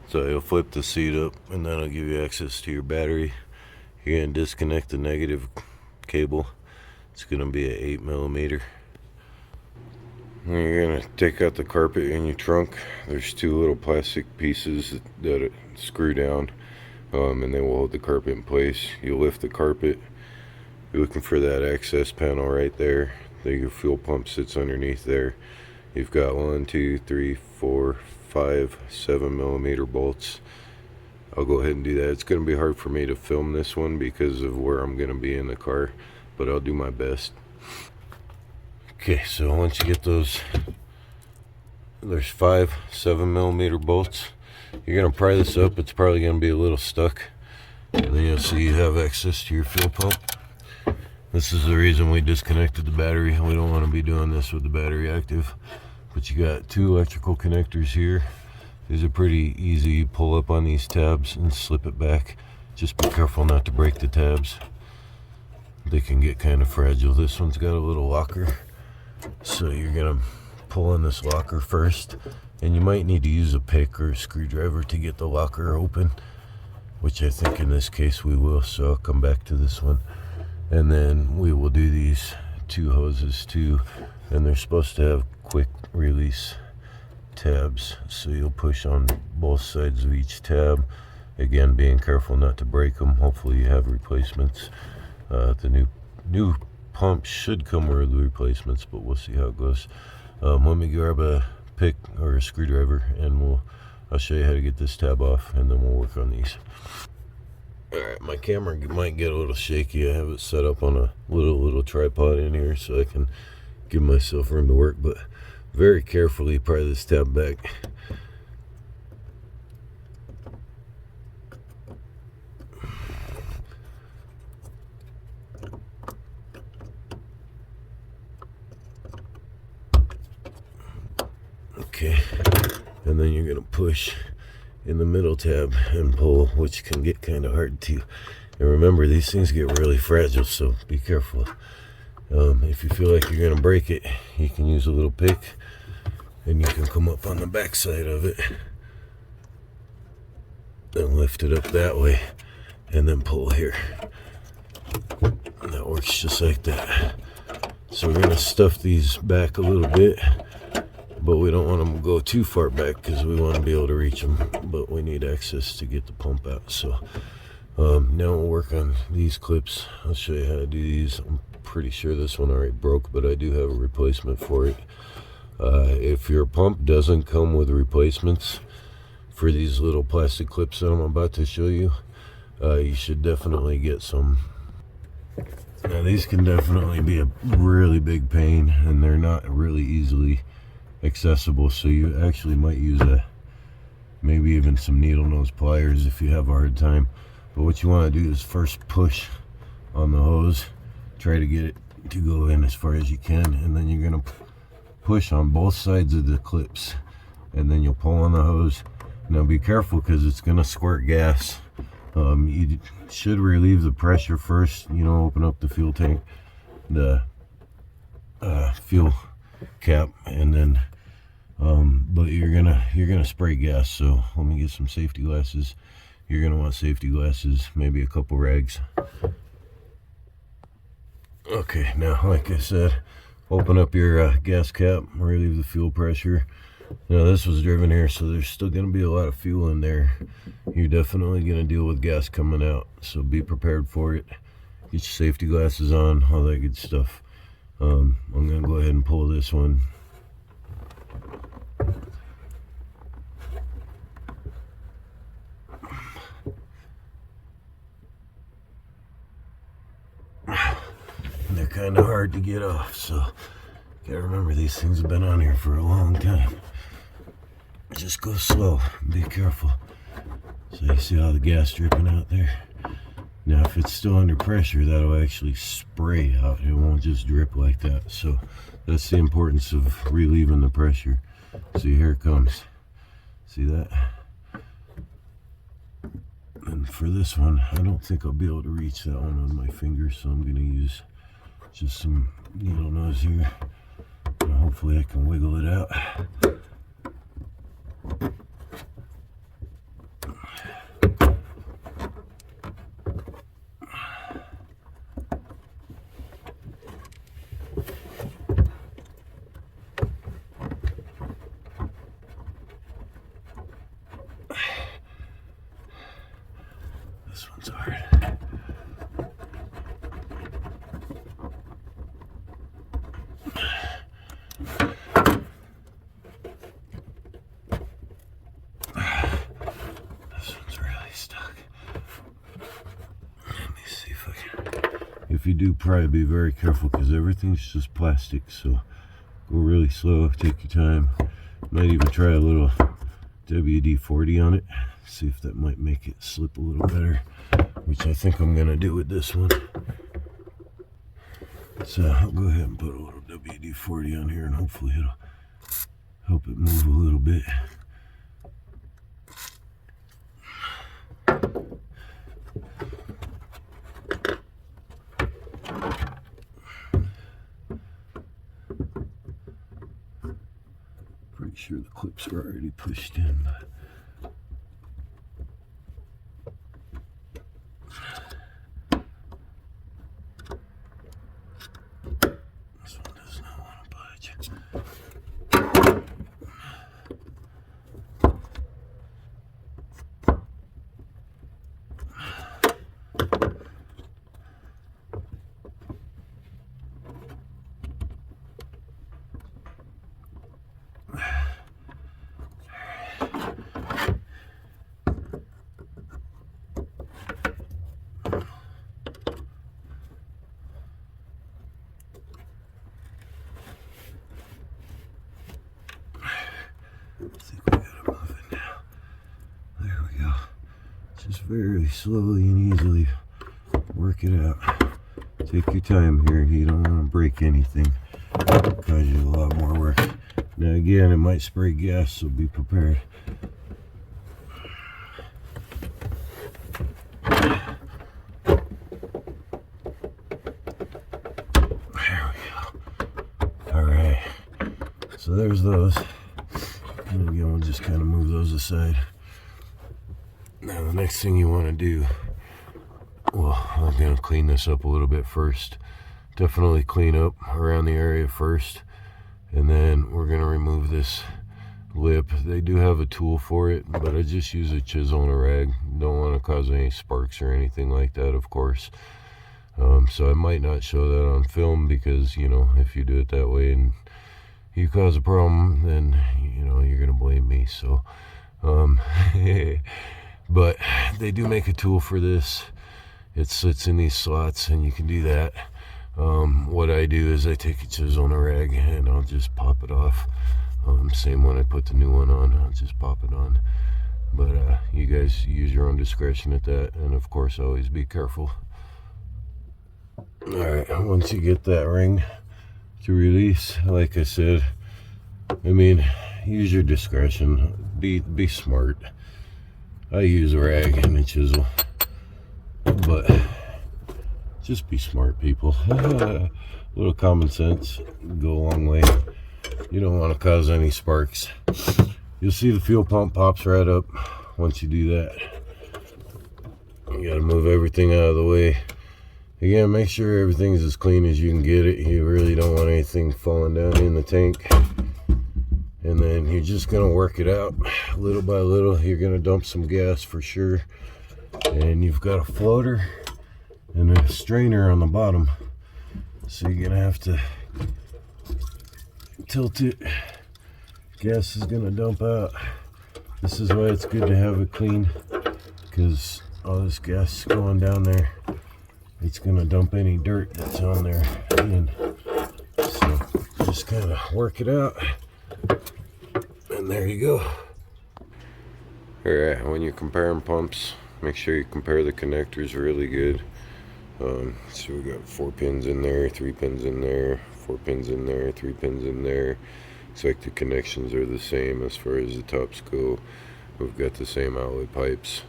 So you'll flip the seat up and that'll give you access to your battery. You're going to disconnect the negative cable. It's going to be an 8mm. You're going to take out the carpet in your trunk. There's two little plastic pieces that screw down, and they will hold the carpet in place. You lift the carpet. You're looking for that access panel right there. Your fuel pump sits underneath there. You've got 1, 2, 3, 4, 5, 7mm bolts. I'll go ahead and do that. It's going to be hard for me to film this one because of where I'm going to be in the car, but I'll do my best. Okay, so once you get those, there's 5 7mm bolts. You're going to pry this up. It's probably going to be a little stuck. And then you'll see you have access to your fuel pump. This is the reason we disconnected the battery. We don't want to be doing this with the battery active. But you got 2 electrical connectors here. These are pretty easy. You pull up on these tabs and slip it back. Just be careful not to break the tabs. They can get kind of fragile. This one's got a little locker. So you're gonna pull on this locker first, and you might need to use a pick or a screwdriver to get the locker open, which I think in this case we will, so I'll come back to this one. And then we will do these 2 hoses too, and they're supposed to have quick release tabs, so you'll push on both sides of each tab, again being careful not to break them. Hopefully you have replacements. The new pump should come with replacements, but we'll see how it goes. Let me grab a pick or a screwdriver and I'll show you how to get this tab off, and then we'll work on these. Alright, my camera might get a little shaky. I have it set up on a little tripod in here so I can give myself room to work, but very carefully pry this tab back. Okay, and then you're going to push in the middle tab and pull, which can get kind of hard too. And remember, these things get really fragile, so be careful. If you feel like you're going to break it, you can use a little pick, and you can come up on the back side of it and lift it up that way, and then pull here. And that works just like that. So we're going to stuff these back a little bit, but we don't want them to go too far back because we want to be able to reach them, but we need access to get the pump out. So now we'll work on these clips. I'll show you how to do these. I'm pretty sure this one already broke, but I do have a replacement for it. If your pump doesn't come with replacements for these little plastic clips that I'm about to show you, you should definitely get some. Now these can definitely be a really big pain, and they're not really easily accessible, so you actually might use maybe even some needle nose pliers if you have a hard time. But what you want to do is first push on the hose, try to get it to go in as far as you can, and then you're going to push on both sides of the clips, and then you'll pull on the hose. Now be careful because it's going to squirt gas. You should relieve the pressure first, you know, open up the fuel tank, the fuel cap, and then but you're gonna spray gas. So let me get some safety glasses. You're gonna want safety glasses, maybe a couple rags. Okay, now like I said, open up your gas cap, relieve the fuel pressure. Now this was driven here, so there's still gonna be a lot of fuel in there. You're definitely gonna deal with gas coming out, so be prepared for it. Get your safety glasses on, all that good stuff. I'm gonna go ahead and pull this one. They're kind of hard to get off, so gotta remember these things have been on here for a long time. Just go slow, be careful. So you see all the gas dripping out there? Now if it's still under pressure, that'll actually spray out. It won't just drip like that. So that's the importance of relieving the pressure. See, here it comes. See that? And for this one, I don't think I'll be able to reach that one with my fingers, so I'm going to use just some needle nose here. And hopefully I can wiggle it out. if you do, probably be very careful because everything's just plastic. So go really slow, take your time. Might even try a little WD-40 on it, see if that might make it slip a little better, which I think I'm gonna do with this one. So I'll go ahead and put a little WD-40 on here, and hopefully it'll help it move a little bit. Pretty sure the clips are already pushed in. This one does not want to budge. I think we gotta move it now. There we go. Just very slowly and easily work it out. Take your time here. You don't want to break anything. It'll cause you a lot more work. Now again, it might spray gas, so be prepared. There we go. Alright. So there's those. And again, we'll just kind of move those aside. Now the next thing you want to do, well, I'm going to clean this up a little bit first. Definitely clean up around the area first. And then we're going to remove this lip. They do have a tool for it, but I just use a chisel and a rag. Don't want to cause any sparks or anything like that, of course. So I might not show that on film because, you know, if you do it that way and you cause a problem, then, you know, you're going to blame me. So, but they do make a tool for this. It sits in these slots and you can do that. What I do is I take a chisel and a rag and I'll just pop it off. Same when I put the new one on, I'll just pop it on. But you guys use your own discretion at that, and of course always be careful. Alright, once you get that ring to release, like I said, I mean, use your discretion. Be smart. I use a rag and a chisel, but just be smart, people. A little common sense go a long way. You don't want to cause any sparks. You'll see the fuel pump pops right up once you do that. You gotta move everything out of the way. Again, make sure everything's as clean as you can get it. You really don't want anything falling down in the tank. And then you're just gonna work it out little by little. You're gonna dump some gas for sure. And you've got a floater and a strainer on the bottom. So you're gonna have to tilt it. Gas is gonna dump out. This is why it's good to have it clean, because all this gas going down there, it's gonna dump any dirt that's on there in. So just kind of work it out, and there you go. Alright, when you're comparing pumps, make sure you compare the connectors really good. So we got 4 pins in there, 3 pins in there, 4 pins in there, 3 pins in there. It's like the connections are the same as far as the tops go. We've got the same outlet pipes.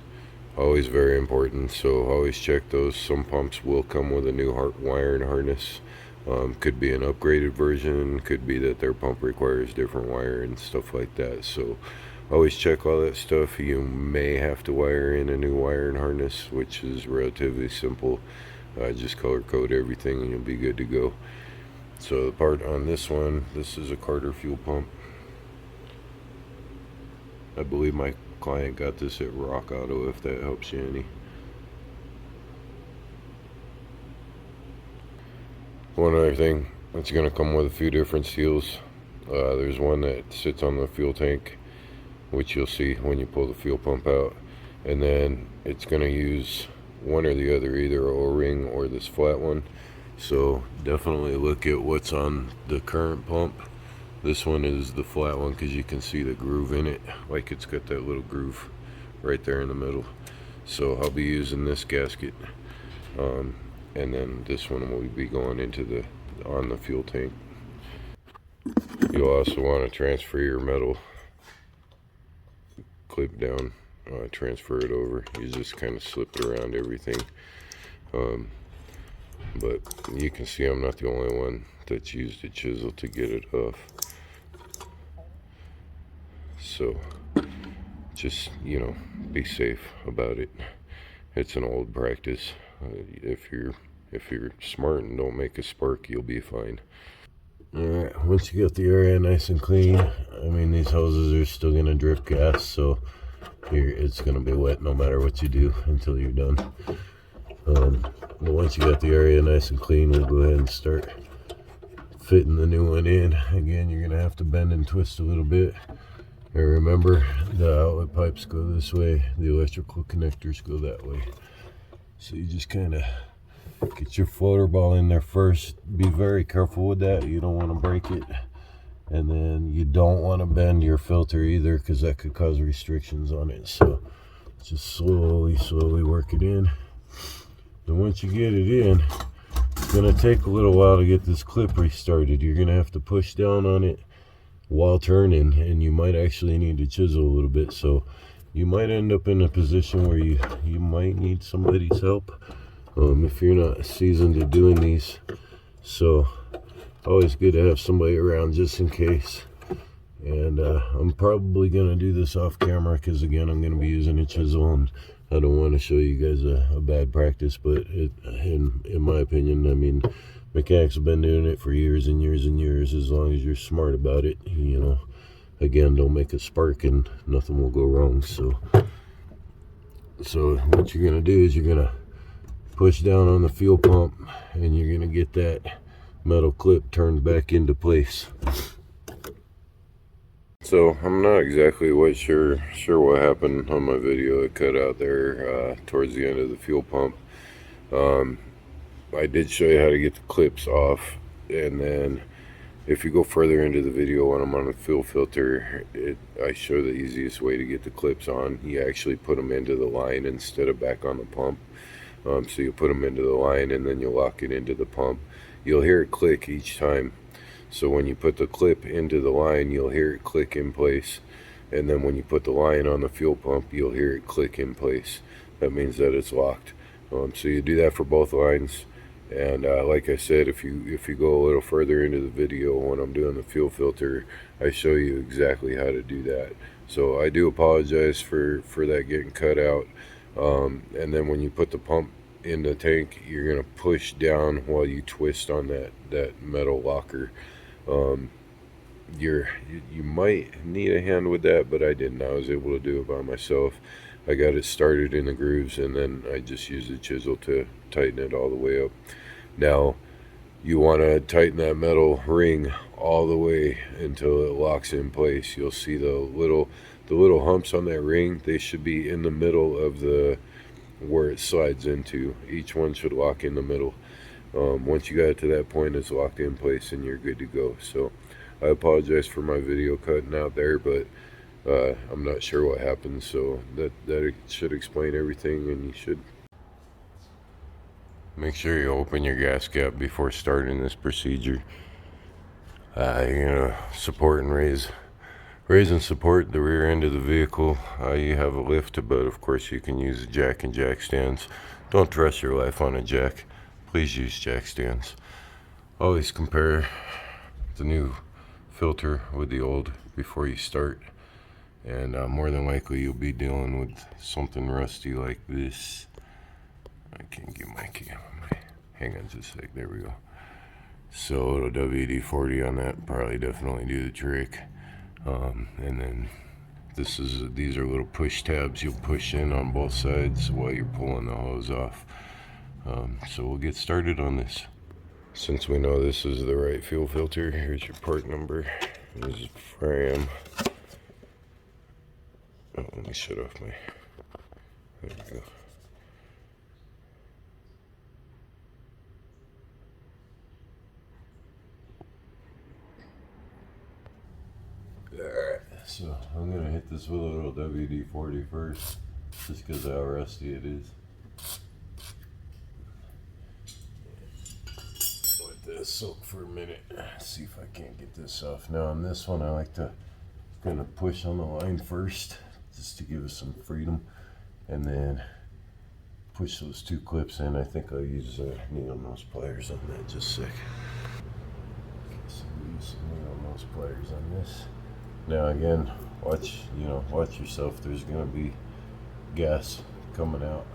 Always very important, so always check those. Some pumps will come with a new wiring harness. Could be an upgraded version, could be that their pump requires different wire and stuff like that. So always check all that stuff. You may have to wire in a new wiring harness, which is relatively simple. Just color code everything and you'll be good to go. So the part on this one, this is a Carter fuel pump. I believe my client got this at Rock Auto, if that helps you any. One other thing, it's going to come with a few different seals. There's one that sits on the fuel tank, which you'll see when you pull the fuel pump out, and then it's going to use one or the other, either a O-ring or the this flat one. So definitely look at what's on the current pump. This one is the flat one because you can see the groove in it, like it's got that little groove right there in the middle. So I'll be using this gasket, and then this one will be going into on the fuel tank. You'll also want to transfer your metal clip down, transfer it over. You just kind of slip it around everything. But you can see I'm not the only one that's used a chisel to get it off. So just, you know, be safe about it. It's an old practice. If you're smart and don't make a spark, you'll be fine. Alright, once you get the area nice and clean, I mean, these hoses are still gonna drip gas, so it's gonna be wet no matter what you do until you're done. But once you got the area nice and clean, we'll go ahead and start fitting the new one in. Again, you're gonna have to bend and twist a little bit. And remember, the outlet pipes go this way, the electrical connectors go that way. So you just kind of get your floater ball in there first. Be very careful with that. You don't want to break it. And then you don't want to bend your filter either, because that could cause restrictions on it. So just slowly work it in. And once you get it in, it's going to take a little while to get this clip restarted. You're going to have to push down on it while turning, and you might actually need to chisel a little bit. So you might end up in a position where you might need somebody's help if you're not seasoned at doing these. So always good to have somebody around just in case. And I'm probably gonna do this off camera because, again, I'm gonna be using a chisel, and I don't want to show you guys a bad practice. But in my opinion, I mean, mechanics have been doing it for years and years and years. As long as you're smart about it, you know, again, don't make a spark and nothing will go wrong. So what you're gonna do is you're gonna push down on the fuel pump, and you're gonna get that metal clip turned back into place. So I'm not exactly sure what happened on my video. It cut out there towards the end of the fuel pump. I did show you how to get the clips off, and then if you go further into the video when I'm on the fuel filter, I show the easiest way to get the clips on. You actually put them into the line instead of back on the pump. So you put them into the line, and then you lock it into the pump. You'll hear it click each time. So when you put the clip into the line, you'll hear it click in place. And then when you put the line on the fuel pump, you'll hear it click in place. That means that it's locked. So you do that for both lines. And like I said, if you go a little further into the video when I'm doing the fuel filter, I show you exactly how to do that. So I do apologize for that getting cut out. And then when you put the pump in the tank, you're going to push down while you twist on that metal locker. You might need a hand with that, but I didn't. I was able to do it by myself. I got it started in the grooves, and then I just used a chisel to tighten it all the way up. Now you want to tighten that metal ring all the way until it locks in place. You'll see the little humps on that ring. They should be in the middle of where it slides into. Each one should lock in the middle. Once you got it to that point, it's locked in place and you're good to go. So I apologize for my video cutting out there, but I'm not sure what happened. So that should explain everything, and you should make sure you open your gas cap before starting this procedure. You're gonna support and raise and support the rear end of the vehicle. You have a lift, but of course you can use a jack and jack stands. Don't trust your life on a jack. Please use jack stands. Always compare the new filter with the old before you start, and more than likely you'll be dealing with something rusty like this. I can't get my camera. Hang on just a sec. There we go. So a little WD-40 on that probably definitely do the trick. And then these are little push tabs you'll push in on both sides while you're pulling the hose off. So we'll get started on this. Since we know this is the right fuel filter, here's your part number. This is where I am. Oh, let me shut off my... There we go. So I'm gonna hit this with a little WD-40 first, just because of how rusty it is. Let this soak for a minute. See if I can't get this off. Now on this one, I like to kind of push on the line first, just to give us some freedom, and then push those two clips in. I think I'll use needle nose pliers on that. Just a sec. Okay, so we use some needle nose pliers on this. Now again, watch yourself. There's gonna be gas coming out,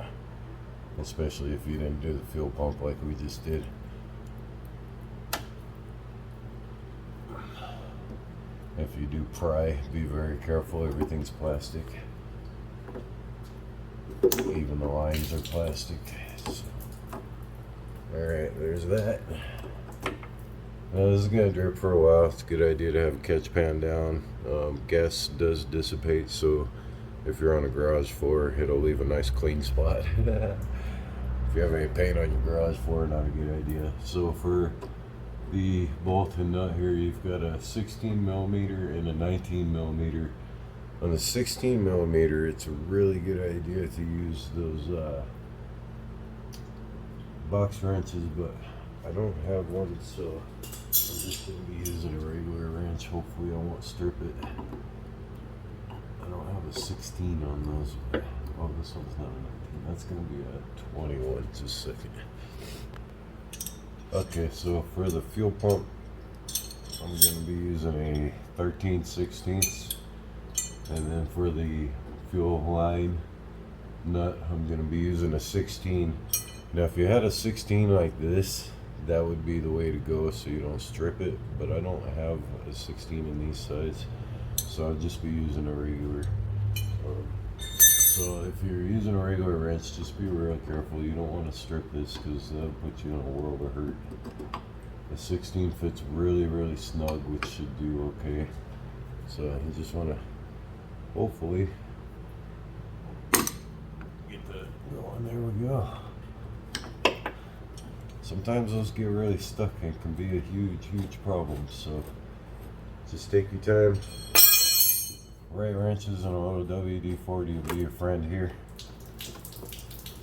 especially if you didn't do the fuel pump like we just did. If you do pry, be very careful. Everything's plastic. Even the lines are plastic. So, alright, there's that. Now this is going to drip for a while. It's a good idea to have a catch pan down. Gas does dissipate, so if you're on a garage floor, it'll leave a nice clean spot. If you have any paint on your garage floor, not a good idea. So for the bolt and nut here, you've got a 16mm and a 19mm. On the 16mm, it's a really good idea to use those box wrenches, but I don't have one, so I'm just going to be using a regular wrench. Hopefully I won't strip it. I don't have a 16 on those. Oh, this one's not a 19. That's going to be a 21. Just a second. Okay, so for the fuel pump, I'm going to be using a 13/16. And then for the fuel line nut, I'm going to be using a 16. Now if you had a 16 like this, that would be the way to go so you don't strip it, but I don't have a 16 in these sides, so I'll just be using a regular. So if you're using a regular wrench, just be real careful. You don't want to strip this because that'll put you in a world of hurt. The 16 fits really, really snug, which should do okay. So you just want to hopefully get that going. There we go. Sometimes those get really stuck and can be a huge problem, so just take your time. Right wrenches and a little WD-40 will be your friend here,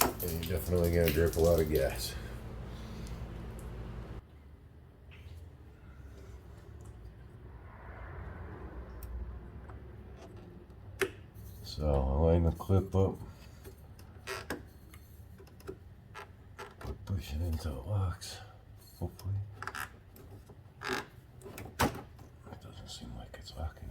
and you're definitely going to drip a lot of gas. So I'll line the clip up, push it until it locks, hopefully. It doesn't seem like it's locking.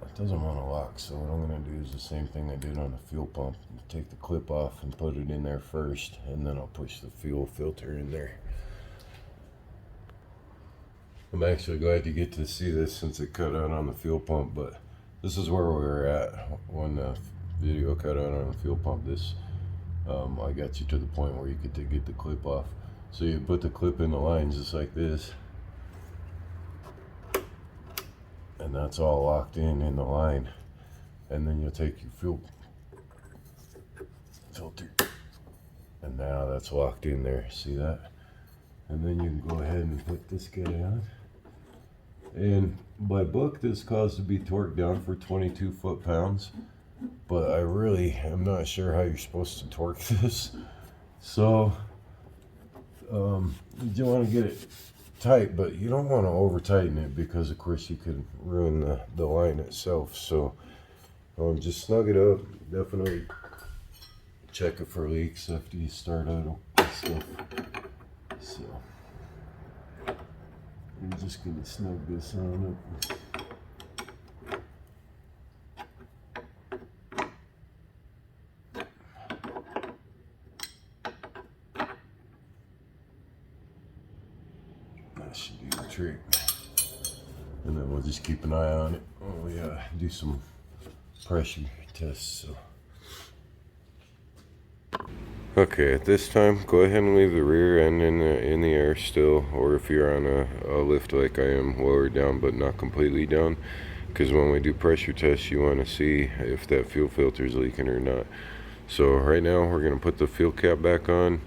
It doesn't want to lock, so what I'm going to do is the same thing I did on the fuel pump. Take the clip off and put it in there first, and then I'll push the fuel filter in there. I'm actually glad you get to see this since it cut out on the fuel pump, but this is where we were at when the video cut out on the fuel pump. This I got you to the point where you get to get the clip off. So you put the clip in the line just like this, and that's all locked in the line. And then you'll take your fuel filter, and now that's locked in there. See that? And then you can go ahead and put this guy on. And by book, this caused to be torqued down for 22 foot-pounds, but I really am not sure how you're supposed to torque this. So you want to get it tight, but you don't want to over tighten it because of course you could ruin the line itself. So just snug it up. Definitely check it for leaks after you start out with stuff. So I'm just going to snug this on up. That should do the trick. And then we'll just keep an eye on it when we do some pressure tests. So. Okay, at this time, go ahead and leave the rear end in the air still, or if you're on a lift like I am, lower down but not completely down, because when we do pressure tests, you want to see if that fuel filter is leaking or not. So right now, we're going to put the fuel cap back on,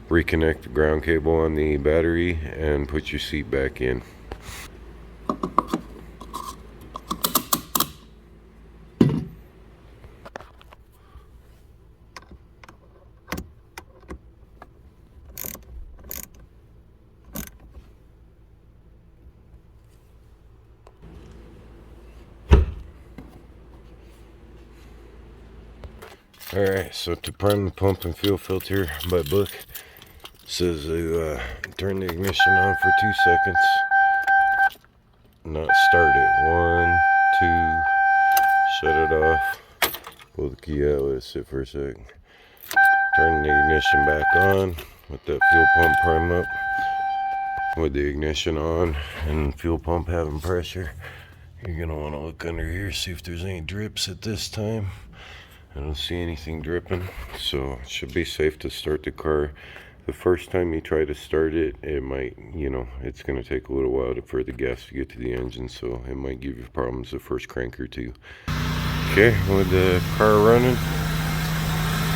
reconnect the ground cable on the battery and put your seat back in. Alright, so to prime the pump and fuel filter by book, it says to turn the ignition on for 2 seconds, not start it. 1, 2, shut it off, pull the key out, let it sit for a second. Turn the ignition back on, let that fuel pump prime up with the ignition on and fuel pump having pressure. You're going to want to look under here, see if there's any drips at this time. I don't see anything dripping, so it should be safe to start the car. The first time you try to start it, it might, it's going to take a little while for the gas to get to the engine, so it might give you problems the first crank or two. Okay, with the car running,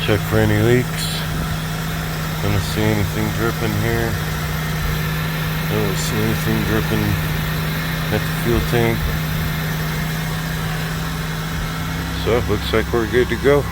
check for any leaks. Don't see anything dripping here. Don't see anything dripping at the fuel tank. So it looks like we're good to go.